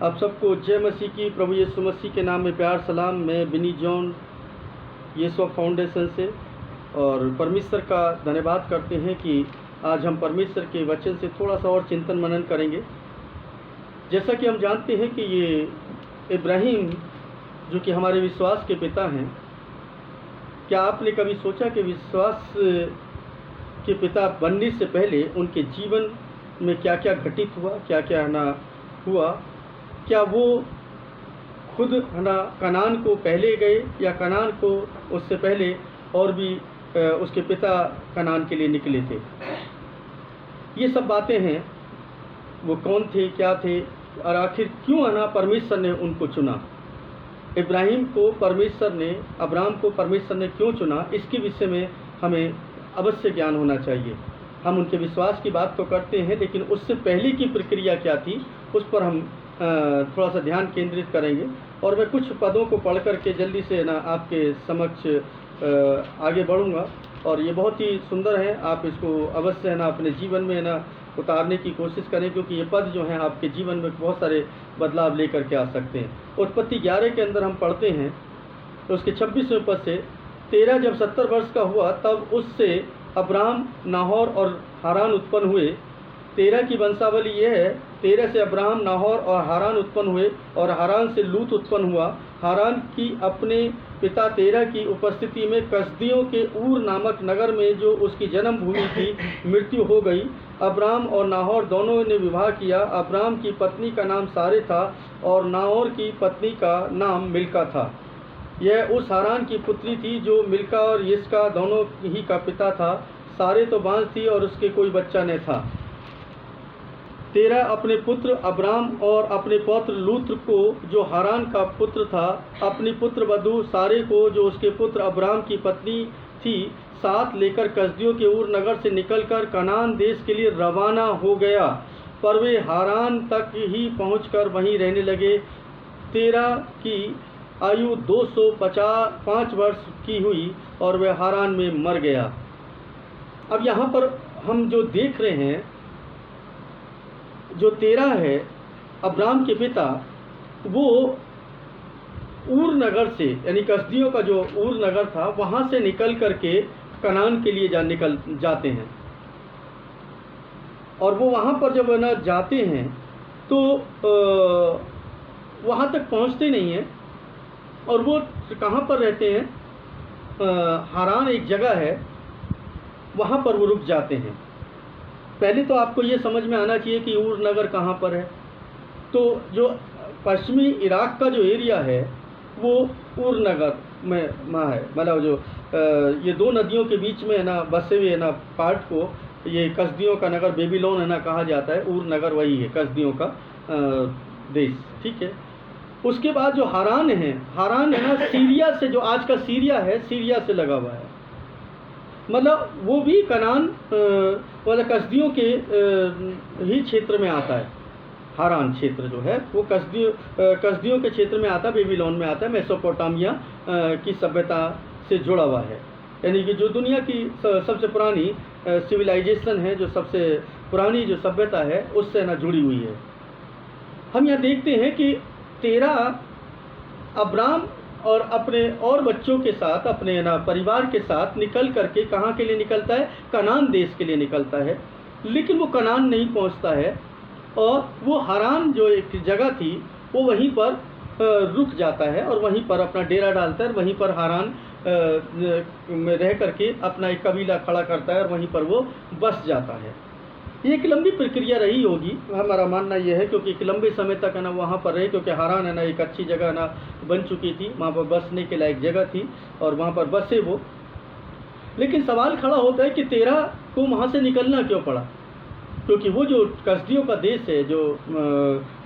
आप सबको जय मसीह की, प्रभु यीशु मसीह के नाम में प्यार सलाम। मैं बिनी जॉन यीशु फाउंडेशन से, और परमेश्वर का धन्यवाद करते हैं कि आज हम परमेश्वर के वचन से थोड़ा सा और चिंतन मनन करेंगे। जैसा कि हम जानते हैं कि ये इब्राहिम जो कि हमारे विश्वास के पिता हैं, क्या आपने कभी सोचा कि विश्वास के पिता बनने से पहले उनके जीवन में क्या क्या घटित हुआ, क्या क्या ना हुआ? क्या वो खुद कनान को पहले गए या कनान को उससे पहले और भी उसके पिता कनान के लिए निकले थे? ये सब बातें हैं। वो कौन थे, क्या थे, और आखिर क्यों परमेश्वर ने उनको चुना? इब्राहिम को परमेश्वर ने, अब्राहम को परमेश्वर ने क्यों चुना, इसके विषय में हमें अवश्य ज्ञान होना चाहिए। हम उनके विश्वास की बात तो करते हैं, लेकिन उससे पहले की प्रक्रिया क्या थी उस पर हम थोड़ा सा ध्यान केंद्रित करेंगे। और मैं कुछ पदों को पढ़ करके जल्दी से आपके समक्ष आगे बढ़ूंगा, और ये बहुत ही सुंदर है। आप इसको अवश्य अपने जीवन में उतारने की कोशिश करें, क्योंकि ये पद जो हैं आपके जीवन में बहुत सारे बदलाव लेकर के आ सकते हैं। उत्पत्ति 11 के अंदर हम पढ़ते हैं तो उसके 26वें पद से, तेरह जब 70 वर्ष का हुआ तब उससे अब्राम, नाहोर और हारान उत्पन्न हुए। तेरह की वंशावली यह है, तेरह से अब्राहम, नाहोर और हारान उत्पन्न हुए, और हारान से लूत उत्पन्न हुआ। हारान की अपने पिता तेरह की उपस्थिति में कसदियों के ऊर नामक नगर में, जो उसकी जन्मभूमि थी, मृत्यु हो गई। अब्राम और नाहोर दोनों ने विवाह किया। अब्राम की पत्नी का नाम सारे था और नाहोर की पत्नी का नाम मिल्का था। यह उस हारान की पुत्री थी जो मिल्का और यिस्का दोनों ही का पिता था। सारे तो बांझ थी और उसके कोई बच्चा न था। तेरह अपने पुत्र अब्राम और अपने पौत्र लूत को, जो हारान का पुत्र था, अपनी पुत्र वधू सारे को, जो उसके पुत्र अब्राम की पत्नी थी, साथ लेकर कसदियों के ऊर नगर से निकलकर कनान देश के लिए रवाना हो गया। पर वे हारान तक ही पहुंचकर वहीं रहने लगे। तेरह की आयु 205 वर्ष की हुई और वह हारान में मर गया। अब यहाँ पर हम जो देख रहे हैं, जो तेरह है अब्राम के पिता, वो ऊर नगर से, यानी कसदियों का जो ऊर नगर था, वहाँ से निकल करके कनान के लिए निकल जाते हैं। और वो वहाँ पर जब जाते हैं तो वहाँ तक पहुँचते नहीं हैं, और वो कहाँ पर रहते हैं? हारान एक जगह है, वहाँ पर वो रुक जाते हैं। पहले तो आपको ये समझ में आना चाहिए कि ऊर नगर कहाँ पर है। तो जो पश्चिमी इराक का जो एरिया है वो ऊर नगर में वहाँ है। मतलब जो ये दो नदियों के बीच में बसे हुए पार्ट को ये कसदियों का नगर बेबीलोन कहा जाता है। ऊर नगर वही है, कसदियों का देश, ठीक है। उसके बाद जो हारान है सीरिया से, जो आज का सीरिया है, सीरिया से लगा हुआ है। मतलब वो भी कनान मतलब कसदियों के ही क्षेत्र में आता है। हारान क्षेत्र जो है वो कसदियों के क्षेत्र में आता है, बेबीलोन में आता है, मेसोपोटामिया की सभ्यता से जुड़ा हुआ है। यानी कि जो दुनिया की सबसे पुरानी सिविलाइजेशन है, जो सबसे पुरानी जो सभ्यता है, उससे जुड़ी हुई है। हम यहाँ देखते हैं कि तेरह अब्राम और अपने और बच्चों के साथ, अपने परिवार के साथ निकल करके कहाँ के लिए निकलता है? कनान देश के लिए निकलता है। लेकिन वो कनान नहीं पहुँचता है, और वो हारान जो एक जगह थी वो वहीं पर रुक जाता है, और वहीं पर अपना डेरा डालता है, वहीं पर हारान में रह करके अपना एक कबीला खड़ा करता है, और वहीं पर वो बस जाता है। ये एक लंबी प्रक्रिया रही होगी, हमारा मानना यह है, क्योंकि एक लंबे समय तक वहाँ पर रहे, क्योंकि हारान एक अच्छी जगह बन चुकी थी, वहाँ पर बसने के लायक जगह थी, और वहाँ पर बसे वो। लेकिन सवाल खड़ा होता है कि तेरह को वहाँ से निकलना क्यों पड़ा? क्योंकि वो जो कसदियों का देश है, जो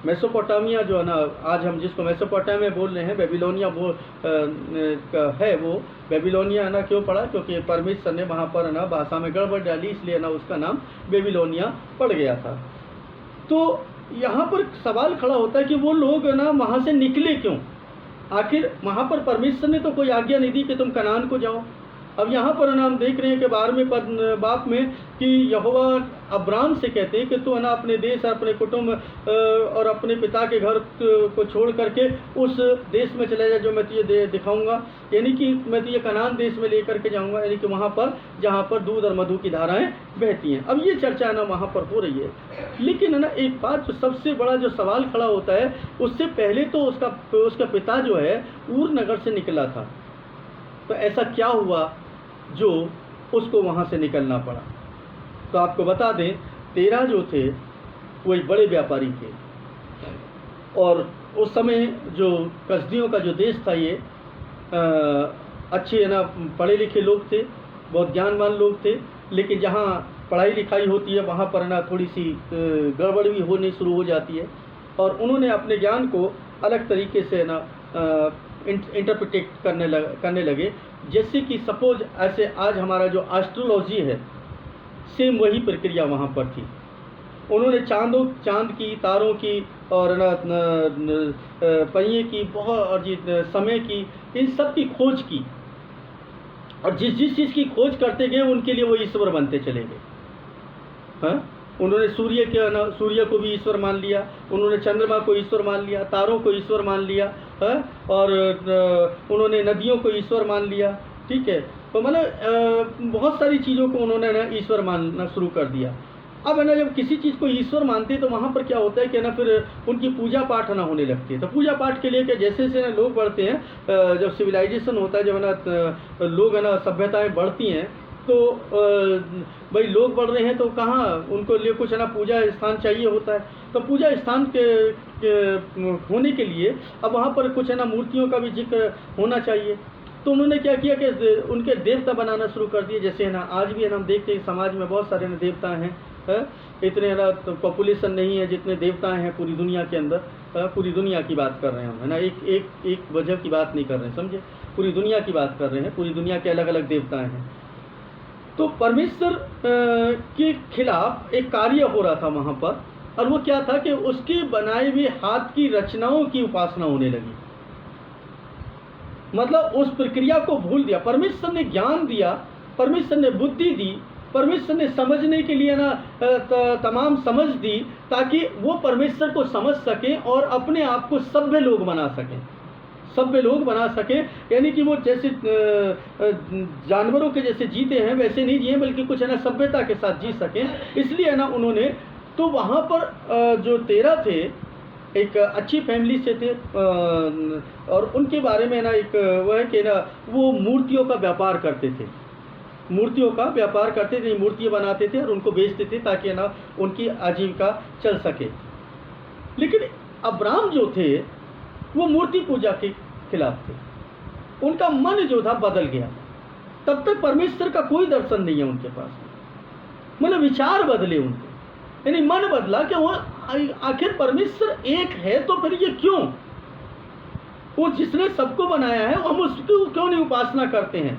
मेसोपोटामिया जो आज हम जिसको मेसोपोटामिया बोल रहे हैं, बेबीलोनिया वो है, वो बेबीलोनिया क्यों पड़ा? क्योंकि परमेश्वर ने वहाँ पर भाषा में गड़बड़ डाली, इसलिए उसका नाम बेबीलोनिया पड़ गया था। तो यहाँ पर सवाल खड़ा होता है कि वो लोग वहाँ से निकले क्यों? आखिर वहाँ पर परमेश्वर ने तो कोई आज्ञा नहीं दी कि तुम कनान को जाओ। अब यहाँ पर ना हम देख रहे हैं कि 12वें बाप में कि यहोवा अब्राम से कहते हैं कि तू है ना अपने देश, अपने कुटुंब और अपने पिता के घर को छोड़ करके उस देश में चले जा जो मैं तुझे दिखाऊंगा, यानी कि मैं तुझे कनान देश में लेकर के जाऊंगा, यानी कि वहाँ पर जहाँ पर दूध और मधु की धाराएं बहती हैं। अब ये चर्चा है ना वहाँ पर हो रही है, लेकिन है ना एक बात जो सबसे बड़ा जो सवाल खड़ा होता है, उससे पहले तो उसका पिता जो है ऊर नगर से निकला था, तो ऐसा क्या हुआ जो उसको वहाँ से निकलना पड़ा। तो आपको बता दें, तेरह जो थे वो एक बड़े व्यापारी थे, और उस समय जो कसदियों का जो देश था ये अच्छे है ना पढ़े लिखे लोग थे, बहुत ज्ञानवान लोग थे, लेकिन जहाँ पढ़ाई लिखाई होती है वहाँ पर ना थोड़ी सी गड़बड़ भी होनी शुरू हो जाती है, और उन्होंने अपने ज्ञान को अलग तरीके से ना इंटरप्रिटेट करने लगे। जैसे कि सपोज ऐसे आज हमारा जो एस्ट्रोलॉजी है, सेम वही प्रक्रिया वहाँ पर थी। उन्होंने चांद की, तारों की और पहिए की बहुत, और समय की, इन सब की खोज की, और जिस चीज़ की खोज करते गए उनके लिए वो ईश्वर बनते चले गए। हाँ, उन्होंने सूर्य को भी ईश्वर मान लिया, उन्होंने चंद्रमा को ईश्वर मान लिया, तारों को ईश्वर मान लिया, है, और उन्होंने नदियों को ईश्वर मान लिया। ठीक है, तो मतलब बहुत सारी चीज़ों को उन्होंने ना ईश्वर मानना शुरू कर दिया। अब है ना जब किसी चीज़ को ईश्वर मानते हैं तो वहाँ पर क्या होता है कि ना फिर उनकी पूजा पाठ ना होने लगती है। तो पूजा पाठ के लिए कि जैसे जैसे ना लोग बढ़ते हैं, जब सिविलाइजेशन होता है, जब है ना लोग है ना सभ्यताएँ बढ़ती हैं, तो भाई लोग बढ़ रहे हैं तो कहाँ उनको लिए कुछ है ना पूजा स्थान चाहिए होता है। तो पूजा स्थान के होने के लिए अब वहाँ पर कुछ है ना मूर्तियों का भी जिक्र होना चाहिए। तो उन्होंने क्या किया कि उनके देवता बनाना शुरू कर दिए। जैसे है ना आज भी है ना हम देखते हैं समाज में बहुत सारे देवता हैं, इतने है ना तो पॉपुलेशन नहीं है जितने देवता हैं पूरी दुनिया के अंदर। पूरी दुनिया की बात कर रहे हैं हम, है ना, एक वजह की बात नहीं कर रहे हैं, समझे, पूरी दुनिया की बात कर रहे हैं। पूरी दुनिया के अलग अलग देवता हैं। तो परमेश्वर के खिलाफ एक कार्य हो रहा था वहाँ पर, और वो क्या था कि उसके बनाए हुए हाथ की रचनाओं की उपासना होने लगी। मतलब उस प्रक्रिया को भूल दिया। परमेश्वर ने ज्ञान दिया, परमेश्वर ने बुद्धि दी, परमेश्वर ने समझने के लिए ना तमाम समझ दी, ताकि वो परमेश्वर को समझ सकें और अपने आप को सभ्य लोग बना सकें, सभ्य लोग बना सकें। यानी कि वो जैसे जानवरों के जैसे जीते हैं वैसे नहीं जिए, बल्कि कुछ है ना सभ्यता के साथ जी सकें। इसलिए है ना उन्होंने, तो वहाँ पर जो 13 थे एक अच्छी फैमिली से थे, और उनके बारे में ना एक वो है कि ना वो मूर्तियों का व्यापार करते थे, मूर्तियों का व्यापार करते थे, मूर्तियाँ बनाते थे और उनको बेचते थे ताकि ना उनकी आजीविका चल सके। लेकिन अब्राम जो थे वो मूर्ति पूजा के खिलाफ थे, उनका मन जो था बदल गया। तब तक परमेश्वर का कोई दर्शन नहीं है उनके पास, मतलब विचार बदले उनके, यानी मन बदला कि वो आखिर परमेश्वर एक है तो फिर ये क्यों, वो जिसने सबको बनाया है हम उसकी क्यों नहीं उपासना करते हैं।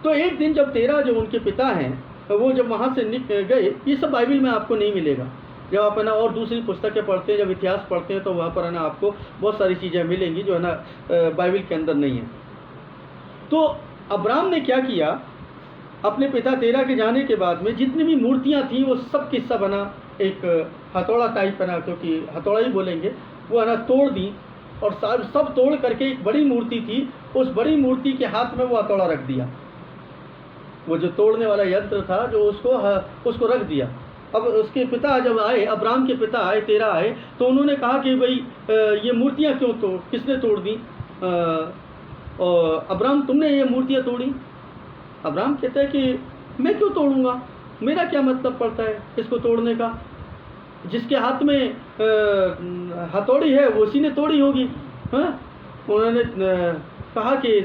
तो एक दिन जब 13 जो उनके पिता हैं वो जब वहाँ से गए, ये सब बाइबल में आपको नहीं मिलेगा। जब आप है ना और दूसरी पुस्तकें पढ़ते हैं, जब इतिहास पढ़ते हैं, तो वहाँ पर है ना आपको बहुत सारी चीज़ें मिलेंगी जो है ना बाइबल के अंदर नहीं है। तो अब्राम ने क्या किया, अपने पिता 13 के जाने के बाद में जितनी भी मूर्तियाँ थी वो सब की सब है ना एक हथौड़ा टाइप है ना, क्योंकि हथौड़ा ही बोलेंगे, वो है ना तोड़ दी, और सब तोड़ करके एक बड़ी मूर्ति थी, उस बड़ी मूर्ति के हाथ में वो हथौड़ा रख दिया। वो जो तोड़ने वाला यंत्र था जो उसको रख दिया। अब उसके पिता जब आए, अब्राम के पिता आए, 13 आए, तो उन्होंने कहा कि भाई ये मूर्तियाँ क्यों किसने तोड़ दी, अब्राम तुमने ये मूर्तियाँ तोड़ी। अब्राम कहता है कि मैं क्यों तोड़ूंगा, मेरा क्या मतलब पड़ता है इसको तोड़ने का, जिसके हाथ में हथौड़ी है वो उसी ने तोड़ी होगी। हाँ, उन्होंने कहा कि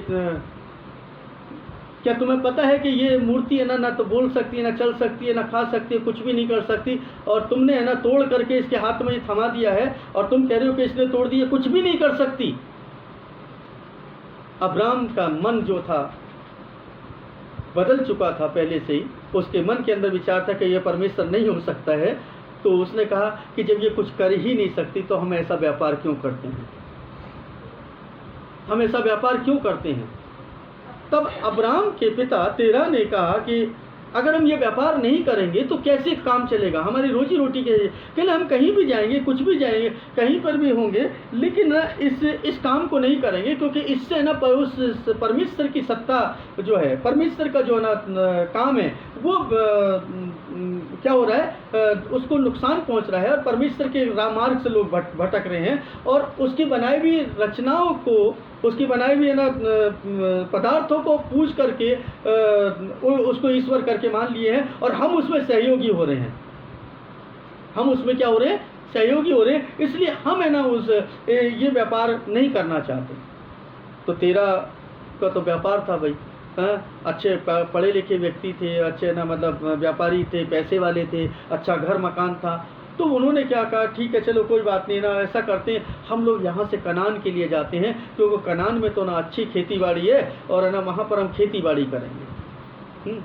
क्या तुम्हें पता है कि ये मूर्ति है ना तो बोल सकती है, ना चल सकती है, ना खा सकती है, कुछ भी नहीं कर सकती, और तुमने है ना तोड़ करके इसके हाथ में थमा दिया है, और तुम कह रहे हो कि इसने तोड़ दिया, कुछ भी नहीं कर सकती। अब्राम का मन जो था बदल चुका था पहले से ही, उसके मन के अंदर विचार था कि यह परमेश्वर नहीं हो सकता है। तो उसने कहा कि जब ये कुछ कर ही नहीं सकती तो हम ऐसा व्यापार क्यों करते हैं, हम ऐसा व्यापार क्यों करते हैं। तब अब्राम के पिता तेरह ने कहा कि अगर हम ये व्यापार नहीं करेंगे तो कैसे काम चलेगा, हमारी रोजी रोटी के लिए हम कहीं भी जाएंगे, कुछ भी जाएंगे, कहीं पर भी होंगे, लेकिन ना इस काम को नहीं करेंगे, क्योंकि इससे ना उस परमेश्वर की सत्ता जो है, परमेश्वर का जो ना काम है वो क्या हो रहा है, उसको नुकसान पहुंच रहा है, और परमेश्वर के मार्ग से लोग भटक रहे हैं, और उसकी बनाई हुई रचनाओं को, उसकी बनाई हुई ना पदार्थों को पूज करके उसको ईश्वर करके मान लिए हैं, और हम उसमें सहयोगी हो रहे हैं, हम उसमें क्या हो रहे हैं, सहयोगी हो रहे हैं, इसलिए हम है ना ये व्यापार नहीं करना चाहते। तो तेरा का तो व्यापार था भाई, अच्छे पढ़े लिखे व्यक्ति थे, अच्छे ना मतलब व्यापारी थे, पैसे वाले थे, अच्छा घर मकान था। तो उन्होंने क्या कहा, ठीक है चलो कोई बात नहीं ना, ऐसा करते हैं हम लोग यहाँ से कनान के लिए जाते हैं, क्योंकि कनान में तो ना अच्छी खेती बाड़ी है, और है ना वहाँ पर हम खेती बाड़ी करेंगे,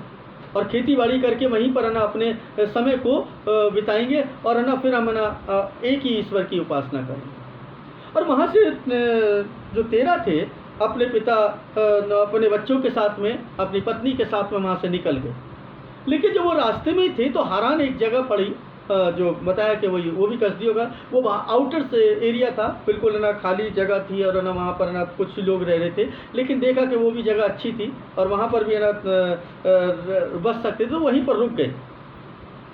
और खेती बाड़ी करके वहीं पर है ना अपने समय को बिताएंगे, और है ना फिर हम है ना एक ही ईश्वर की उपासना करेंगे। और वहाँ से जो तेरह थे अपने पिता अपने बच्चों के साथ में, अपनी पत्नी के साथ में वहाँ से निकल गए। लेकिन जब वो रास्ते में ही थे तो हारान एक जगह पड़ी, जो बताया कि वो भी कसदी होगा, वो वहाँ आउटर से एरिया था, बिल्कुल ना खाली जगह थी, और ना वहाँ पर ना कुछ लोग रह रहे थे, लेकिन देखा कि वो भी जगह अच्छी थी और वहाँ पर भी ना बस सकते थे, तो वहीं पर रुक गए।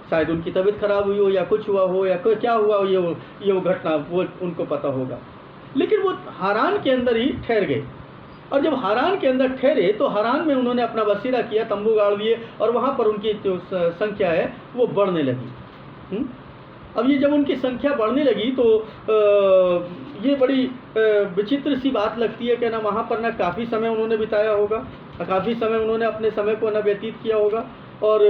शायद उनकी तबीयत खराब हुई हो, या कुछ हुआ हो, या क्या हुआ हो, ये वो घटना वो उनको पता होगा। लेकिन वो हारान के अंदर ही ठहर गए, और जब हारान के अंदर ठहरे तो हारान में उन्होंने अपना बसेरा किया, तंबू गाड़ दिए, और वहाँ पर उनकी जो संख्या है वो बढ़ने लगी। अब ये जब उनकी संख्या बढ़ने लगी तो ये बड़ी विचित्र सी बात लगती है कि ना वहाँ पर ना काफ़ी समय उन्होंने बिताया होगा, काफ़ी समय उन्होंने अपने समय को ना व्यतीत किया होगा। और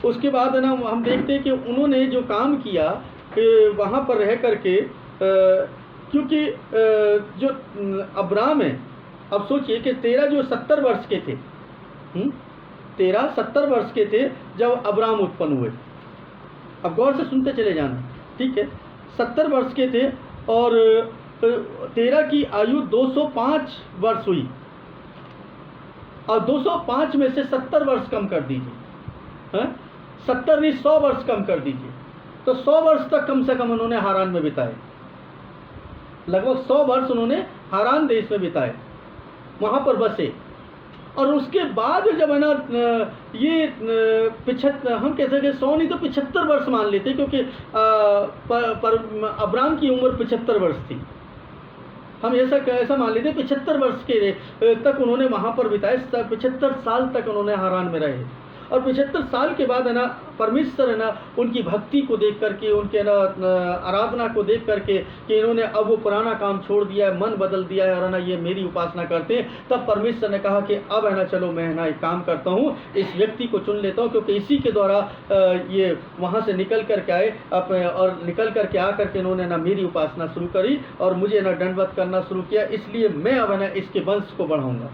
उसके बाद ना हम देखते हैं कि उन्होंने जो काम किया वहाँ पर रह करके, क्योंकि जो अब्राम है, अब सोचिए कि तेरह जो 70 वर्ष के थे, तेरह 70 वर्ष के थे जब अब्राम उत्पन्न हुए। अब गौर से सुनते चले जाना, ठीक है। 70 वर्ष के थे, और तेरह की आयु 205 वर्ष हुई, और 205 में से 70 वर्ष कम कर दीजिए, 70 नहीं 100 वर्ष कम कर दीजिए, तो 100 वर्ष तक कम से कम उन्होंने हारान में बिताए, लगभग 100 वर्ष उन्होंने हारान देश में बिताए, वहाँ पर बसे। और उसके बाद जब है ना ये 75, हम कह सकते 100 नहीं तो 75 वर्ष मान लेते, क्योंकि अब्राम की उम्र 75 वर्ष थी, हम ऐसा मान लेते 75 वर्ष के तक उन्होंने वहाँ पर बिताए, 75 साल तक उन्होंने हारान में रहे। और 75 साल के बाद है ना परमेश्वर है ना उनकी भक्ति को देख करके, उनके ना आराधना को देख करके कि इन्होंने अब वो पुराना काम छोड़ दिया है, मन बदल दिया है, और है ना ये मेरी उपासना करते हैं, तब परमेश्वर ने कहा कि अब है ना चलो मैं है ना एक काम करता हूँ, इस व्यक्ति को चुन लेता हूँ, क्योंकि इसी के द्वारा ये वहाँ से निकल करके आए, और निकल करके आ करके इन्होंने ना मेरी उपासना शुरू करी और मुझे ना दंडवत करना शुरू किया, इसलिए मैं अब है ना इसके वंश को बढ़ाऊँगा।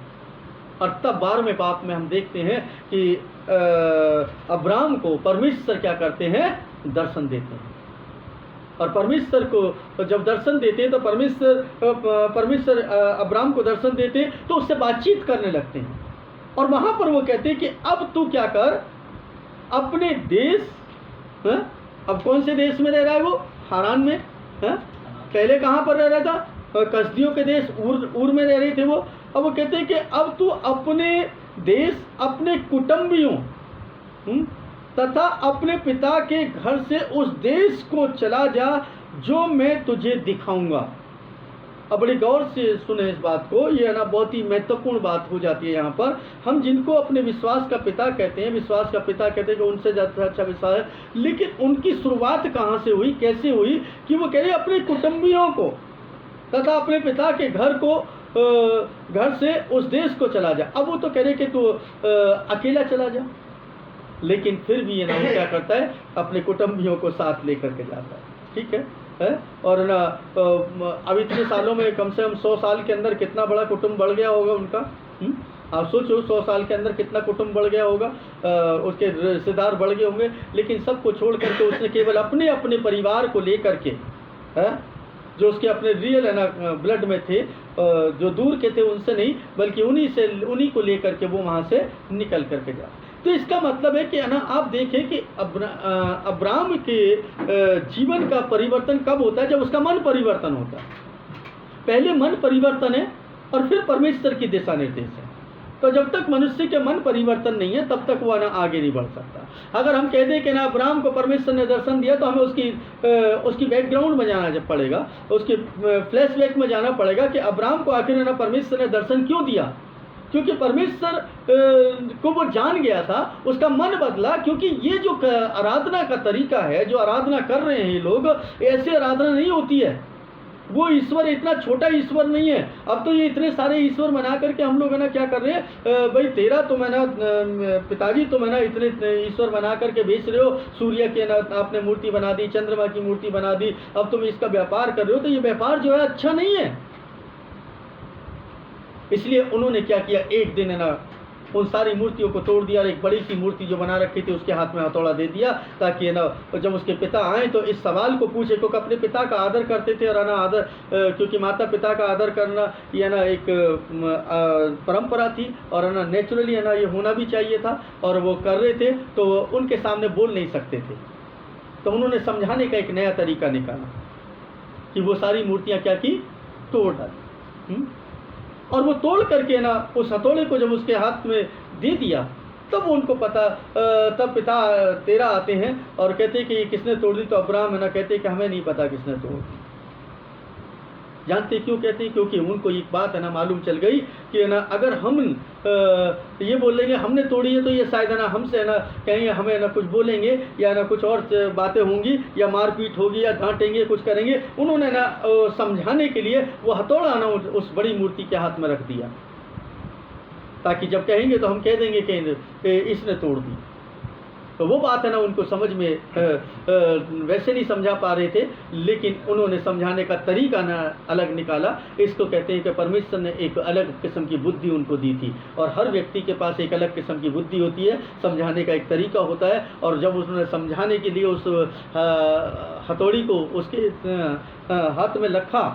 और तब 12वें पाप में हम देखते हैं कि अब्राम को परमेश्वर क्या करते हैं, दर्शन देते हैं। और परमेश्वर को जब दर्शन देते हैं तो परमेश्वर अब्राम को दर्शन देते हैं, तो उससे बातचीत करने लगते हैं, और वहाँ पर वो कहते हैं कि अब तू क्या कर, अपने देश, अब कौन से देश में रह रहा है वो, हारान में, पहले कहाँ पर रह रहा था, कसदियों के देश ऊर में रह रहे थे वो। अब वो कहते हैं कि अब तू अपने देश, अपने कुटुंबियों तथा अपने पिता के घर से उस देश को चला जा जो मैं तुझे दिखाऊंगा। अब बड़ी गौर से सुने इस बात को, ये है ना बहुत ही महत्वपूर्ण बात हो जाती है यहाँ पर। हम जिनको अपने विश्वास का पिता कहते हैं, विश्वास का पिता कहते हैं कि उनसे ज़्यादा अच्छा विश्वास है, लेकिन उनकी शुरुआत कहाँ से हुई, कैसे हुई, कि वो कह रहे अपने कुटुंबियों को तथा अपने पिता के घर से उस देश को चला जा। अब वो तो कह रहे कि तू अकेला चला जा, लेकिन फिर भी ये ना क्या करता है, अपने कुटुंबियों को साथ लेकर के जाता है, ठीक है। और ना अब इतने सालों में कम से कम 100 साल के अंदर कितना बड़ा कुटुंब बढ़ गया होगा उनका। आप सोचो 100 साल के अंदर कितना कुटुंब बढ़ गया होगा, उसके रिश्तेदार बढ़ गए होंगे, लेकिन सबको छोड़ करके उसने केवल अपने अपने परिवार को लेकर के जो उसके अपने रियल है ना ब्लड में थे, जो दूर के थे उनसे नहीं, बल्कि उन्हीं को लेकर के वो वहाँ से निकल करके जा। तो इसका मतलब है कि है ना, आप देखें कि अब्राम के जीवन का परिवर्तन कब होता है? जब उसका मन परिवर्तन होता है। पहले मन परिवर्तन है और फिर परमेश्वर की दिशा निर्देश है। तो जब तक मनुष्य के मन परिवर्तन नहीं है तब तक वो ना आगे नहीं बढ़ सकता। अगर हम कह दें कि ना अब्राम को परमेश्वर ने दर्शन दिया, तो हमें उसकी बैकग्राउंड में जाना पड़ेगा, उसके फ्लैशबैक में जाना पड़ेगा कि अब्राम को आखिर ना परमेश्वर ने दर्शन क्यों दिया। क्योंकि परमेश्वर को वो जान गया था, उसका मन बदला। क्योंकि ये जो आराधना का तरीका है, जो आराधना कर रहे हैं ये लोग, ऐसे आराधना नहीं होती है। वो ईश्वर इतना छोटा ईश्वर नहीं है। अब तो ये इतने सारे ईश्वर बना करके हम लोग है ना क्या कर रहे हैं, भाई तेरा तो मैं ना पिताजी तो मैं ना इतने ईश्वर बना करके बेच रहे हो, सूर्य के ना आपने मूर्ति बना दी, चंद्रमा की मूर्ति बना दी, अब तुम इसका व्यापार कर रहे हो। तो ये व्यापार जो है अच्छा नहीं है। इसलिए उन्होंने क्या किया, एक दिन है ना उन सारी मूर्तियों को तोड़ दिया और एक बड़ी सी मूर्ति जो बना रखी थी उसके हाथ में हथौड़ा दे दिया, ताकि है ना जब उसके पिता आए तो इस सवाल को पूछे, क्योंकि अपने पिता का आदर करते थे। और है ना आदर, क्योंकि माता पिता का आदर करना ये ना एक परंपरा थी, और है ना नेचुरली है ना ये होना भी चाहिए था, और वो कर रहे थे तो उनके सामने बोल नहीं सकते थे। तो उन्होंने समझाने का एक नया तरीका निकाला कि वो सारी मूर्तियाँ क्या की, तोड़ डाली। और वो तोड़ करके ना उस हथौड़े को जब उसके हाथ में दे दिया, तब उनको पता, तब पिता तेरा आते हैं और कहते कि ये किसने तोड़ दी। तो अब्राहम है ना कहते कि हमें नहीं पता किसने तोड़ दी। जानते क्यों कहते हैं? क्योंकि उनको एक बात है ना मालूम चल गई कि है ना अगर हम ये बोलेंगे हमने तोड़ी है, तो ये शायद है ना हमसे है ना कहेंगे, हमें ना कुछ बोलेंगे, या ना कुछ और बातें होंगी, या मारपीट होगी, या डांटेंगे, कुछ करेंगे। उन्होंने ना समझाने के लिए वो हथौड़ा ना उस बड़ी मूर्ति के हाथ में रख दिया, ताकि जब कहेंगे तो हम कह देंगे कि इसने तोड़ दी। तो वो बात है ना उनको समझ में वैसे नहीं समझा पा रहे थे, लेकिन उन्होंने समझाने का तरीका ना अलग निकाला। इसको कहते हैं कि परमेश्वर ने एक अलग किस्म की बुद्धि उनको दी थी, और हर व्यक्ति के पास एक अलग किस्म की बुद्धि होती है, समझाने का एक तरीका होता है। और जब उन्होंने समझाने के लिए उस हथौड़ी को उसके हाथ में रखा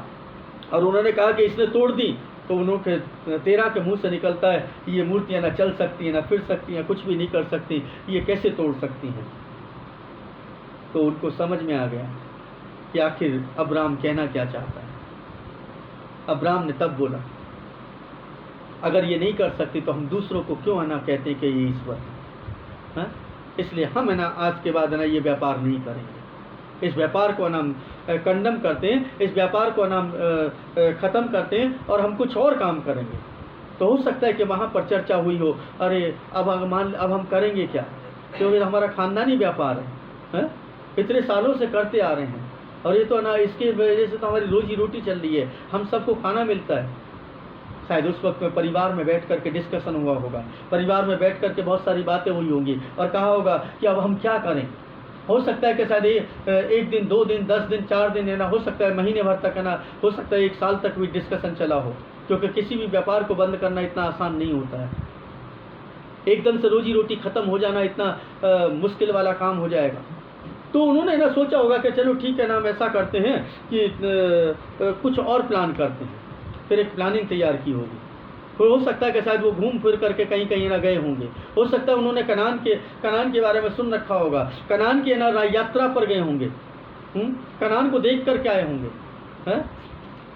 और उन्होंने कहा कि इसने तोड़ दी, तो उन्होंने तेरा के मुंह से निकलता है ये मूर्तियाँ ना चल सकती हैं, ना फिर सकती हैं, कुछ भी नहीं कर सकती, ये कैसे तोड़ सकती हैं। तो उनको समझ में आ गया कि आखिर अब्राम कहना क्या चाहता है। अब्राम ने तब बोला, अगर ये नहीं कर सकती तो हम दूसरों को क्यों है ना कहते हैं कि ये ईश्वर है। इसलिए हम है ना आज के बाद है ना ये व्यापार नहीं करेंगे। इस व्यापार को हम कंडम करते हैं, इस व्यापार को हम ख़त्म करते हैं, और हम कुछ और काम करेंगे। तो हो सकता है कि वहाँ पर चर्चा हुई हो, अरे अब हम करेंगे क्या, क्योंकि हमारा खानदानी व्यापार है, इतने सालों से करते आ रहे हैं, और ये तो ना इसके वजह से तो हमारी रोजी रोटी चल रही है, हम सबको खाना मिलता है। शायद उस वक्त में परिवार में बैठ कर के डिस्कशन हुआ होगा, परिवार में बैठ कर के बहुत सारी बातें हुई होंगी, और कहा होगा कि अब हम क्या करें। हो सकता है कि शायद एक दिन, 2 दिन, 10 दिन, 4 दिन है ना, हो सकता है महीने भर तक है ना, हो सकता है 1 साल तक भी डिस्कशन चला हो, क्योंकि किसी भी व्यापार को बंद करना इतना आसान नहीं होता है। एकदम से रोजी रोटी ख़त्म हो जाना इतना मुश्किल वाला काम हो जाएगा। तो उन्होंने ना सोचा होगा कि चलो ठीक है ना, हम ऐसा करते हैं कि कुछ और प्लान करते हैं। फिर एक प्लानिंग तैयार की होगी। फिर हो सकता है कि शायद वो घूम फिर करके कहीं कहीं ना गए होंगे। हो सकता है उन्होंने कनान के बारे में सुन रखा होगा, कनान की ना यात्रा पर गए होंगे, कनान को देख कर के आए होंगे, हैं?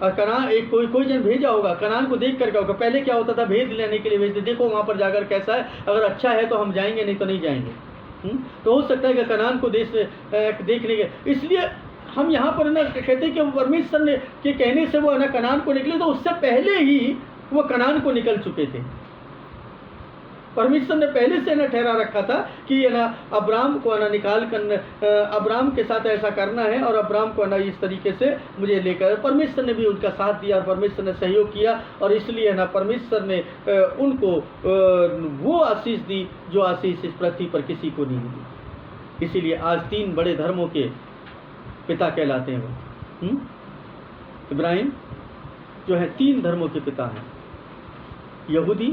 और कनान एक कोई जन भेजा होगा, कनान को देख कर के होगा। पहले क्या होता था, भेद लेने के लिए भेजते, देखो वहाँ पर जाकर कैसा है, अगर अच्छा है तो हम जाएंगे, नहीं तो नहीं जाएंगे। तो हो सकता है कि कनान को देखने के, इसलिए हम यहाँ पर ना कहते हैं कि परमेश्वर ने के कहने से वो है ना कनान को निकले, तो उससे पहले ही वो कनान को निकल चुके थे। परमेश्वर ने पहले से ना ठहरा रखा था कि ये ना अब्राम को ना निकाल कर अब्राम के साथ ऐसा करना है, और अब्राम को ना इस तरीके से मुझे लेकर, परमेश्वर ने भी उनका साथ दिया और परमेश्वर ने सहयोग किया, और इसलिए ना परमेश्वर ने उनको वो आशीष दी जो आशीष इस पृथ्वी पर किसी को नहीं दी। इसीलिए आज 3 बड़े धर्मों के पिता कहलाते हैं वो। इब्राहिम जो है 3 धर्मों के पिता हैं, यहूदी,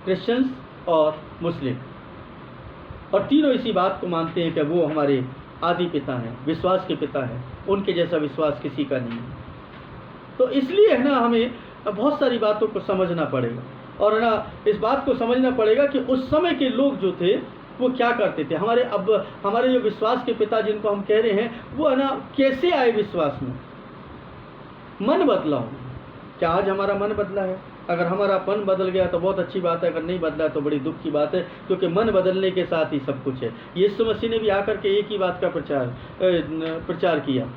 क्रिश्चियंस और मुस्लिम, और तीनों इसी बात को मानते हैं कि वो हमारे आदि पिता हैं, विश्वास के पिता हैं, उनके जैसा विश्वास किसी का नहीं है। तो इसलिए है ना हमें बहुत सारी बातों को समझना पड़ेगा, और है ना इस बात को समझना पड़ेगा कि उस समय के लोग जो थे वो क्या करते थे। हमारे जो विश्वास के पिता जिनको हम कह रहे हैं वो है ना कैसे आए विश्वास में, मन बदला हो। क्या आज हमारा मन बदला है? अगर हमारा मन बदल गया तो बहुत अच्छी बात है, अगर नहीं बदला तो बड़ी दुख की बात है, क्योंकि मन बदलने के साथ ही सब कुछ है। यीशु मसीह ने भी आकर के एक ही बात का प्रचार किया।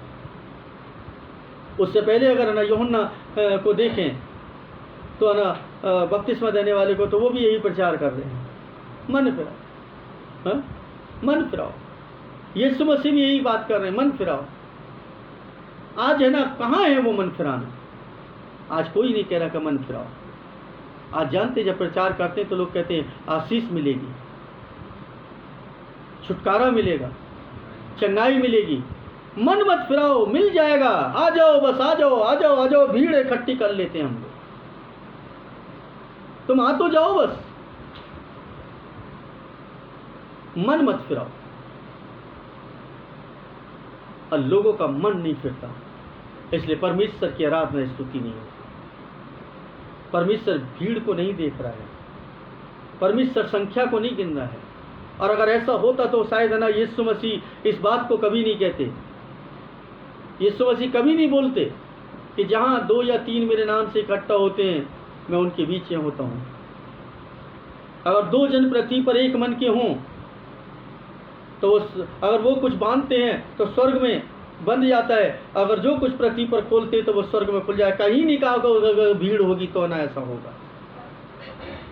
उससे पहले अगर ना यूहन्ना को देखें तो ना बपतिस्मा देने वाले को, तो वो भी यही प्रचार कर रहे हैं, मन फिराओ, हाँ? मन फिराओ। यीशु मसीह भी यही बात कर रहे हैं, मन फिराओ। आज है ना कहाँ है वो मन फिराना? आज कोई नहीं कह रहा कि मन फिराओ। आज जानते जब प्रचार करते हैं तो लोग कहते हैं आशीष मिलेगी, छुटकारा मिलेगा, चंगाई मिलेगी। मन मत फिराओ, मिल जाएगा, आ जाओ, बस आ जाओ, आ जाओ, आ जाओ। भीड़ इकट्ठी कर लेते हैं हम लोग, तुम आ तो जाओ बस। मन मत फिराओ। और लोगों का मन नहीं फिरता, इसलिए परमेश्वर की आराधना स्तुति नहीं होती। परमेश्वर भीड़ को नहीं देख रहा है, परमेश्वर संख्या को नहीं गिन रहा है। और अगर ऐसा होता तो शायद है ना यीशु मसीह इस बात को कभी नहीं कहते। यीशु मसीह कभी नहीं बोलते कि जहां 2 या 3 मेरे नाम से इकट्ठा होते हैं मैं उनके बीच में होता हूं। अगर 2 जन पृथ्वी पर एक मन के हों तो अगर वो कुछ बांधते हैं तो स्वर्ग में बंध जाता है, अगर जो कुछ पृथ्वी पर खोलते हैं तो वो स्वर्ग में खुल जाए। कहीं नहीं कहा अगर भीड़ होगी तो ना ऐसा होगा।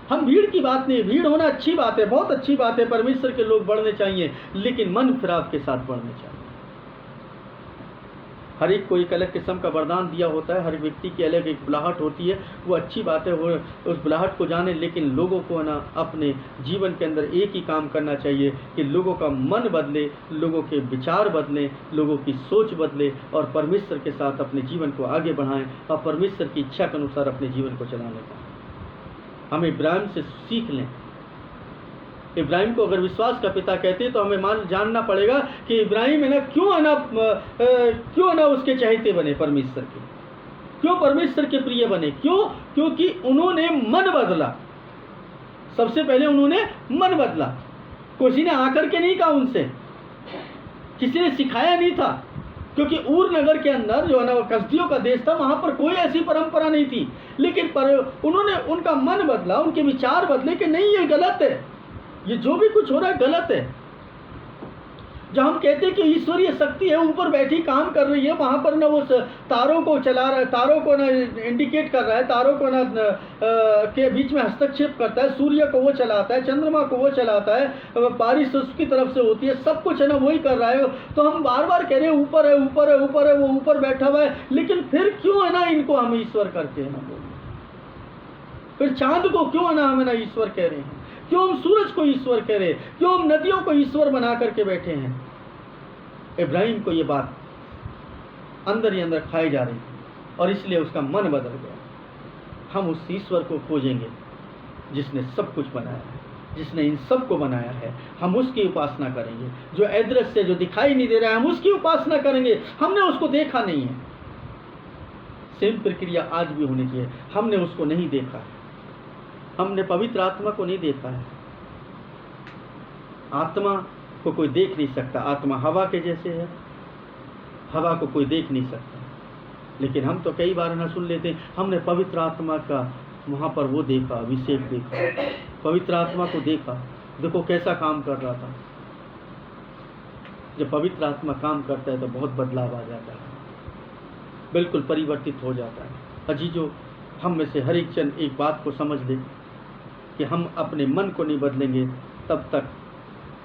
हम भीड़ की बात नहीं, भीड़ होना अच्छी बात है, बहुत अच्छी बात है। परमेश्वर के लोग बढ़ने चाहिए, लेकिन मन फिराव के साथ बढ़ने चाहिए। हर एक को एक अलग किस्म का वरदान दिया होता है, हर व्यक्ति की अलग एक बुलाहट होती है, वो अच्छी बात है, वो उस बुलाहट को जाने। लेकिन लोगों को ना अपने जीवन के अंदर एक ही काम करना चाहिए कि लोगों का मन बदले, लोगों के विचार बदलें, लोगों की सोच बदले, और परमेश्वर के साथ अपने जीवन को आगे बढ़ाएं और परमेश्वर की इच्छा के अनुसार अपने जीवन को चलाने का। हम इब्राहिम से सीख लें। इब्राहिम को अगर विश्वास का पिता कहते हैं तो हमें जानना पड़ेगा कि इब्राहिम है ना क्यों है ना उसके चहेते बने परमेश्वर के, क्यों परमेश्वर के प्रिय बने, क्यों? क्योंकि उन्होंने मन बदला। सबसे पहले उन्होंने मन बदला। किसी ने आकर के नहीं कहा उनसे, किसी ने सिखाया नहीं था, क्योंकि ऊर नगर के अंदर जो है ना कसदियों का देश था, वहां पर कोई ऐसी परंपरा नहीं थी। लेकिन उन्होंने उनका मन बदला, उनके विचार बदले कि नहीं ये गलत है, ये जो भी कुछ हो रहा है गलत है। जब हम कहते हैं कि ईश्वरीय शक्ति है ऊपर बैठी काम कर रही है, वहां पर ना वो तारों को चला रहा है, तारों को ना इंडिकेट कर रहा है, तारों को ना के बीच में हस्तक्षेप करता है, सूर्य को वो चलाता है, चंद्रमा को वो चलाता है, बारिश उसकी तरफ से होती है, सब कुछ है ना वही कर रहा है। तो हम बार बार कह रहे हैं ऊपर है, ऊपर है, ऊपर है, वो ऊपर बैठा हुआ है। लेकिन फिर क्यों है ना इनको हम ईश्वर करते हैं ना बोलिए? फिर चांद को क्यों है ना हम ना ईश्वर कह रहे हैं? क्यों हम सूरज को ईश्वर कह रहे हैं? क्यों हम नदियों को ईश्वर बना करके बैठे हैं? इब्राहिम को ये बात अंदर ही अंदर खाई जा रही थी और इसलिए उसका मन बदल गया। हम उस ईश्वर को खोजेंगे जिसने सब कुछ बनाया है, जिसने इन सब को बनाया है। हम उसकी उपासना करेंगे। जो अदृश्य, जो दिखाई नहीं दे रहा है, हम उसकी उपासना करेंगे। हमने उसको देखा नहीं है। सेम प्रक्रिया आज भी होनी चाहिए। हमने उसको नहीं देखा है, हमने पवित्र आत्मा को नहीं देखा है। आत्मा को कोई देख नहीं सकता, आत्मा हवा के जैसे है, हवा को कोई देख नहीं सकता। लेकिन हम तो कई बार ना सुन लेते हैं, हमने पवित्र आत्मा का वहाँ पर वो देखा, अभिषेक देखा, पवित्र आत्मा को देखा, देखो कैसा काम कर रहा था। जब पवित्र आत्मा काम करता है तो बहुत बदलाव आ जाता है, बिल्कुल परिवर्तित हो जाता है। अजीजों, हम में से हर एक जन एक बात को समझ ले कि हम अपने मन को नहीं बदलेंगे तब तक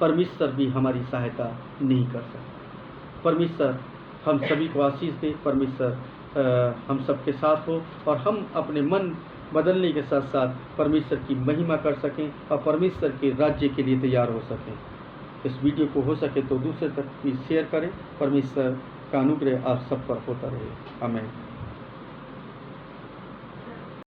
परमेश्वर भी हमारी सहायता नहीं कर सकता। परमेश्वर हम सभी को आशीष दे, परमेश्वर हम सबके साथ हो और हम अपने मन बदलने के साथ साथ परमेश्वर की महिमा कर सकें और परमेश्वर के राज्य के लिए तैयार हो सकें। इस वीडियो को हो सके तो दूसरे तक भी शेयर करें। परमेश्वर का अनुग्रह आप सब पर होता रहे। आमीन।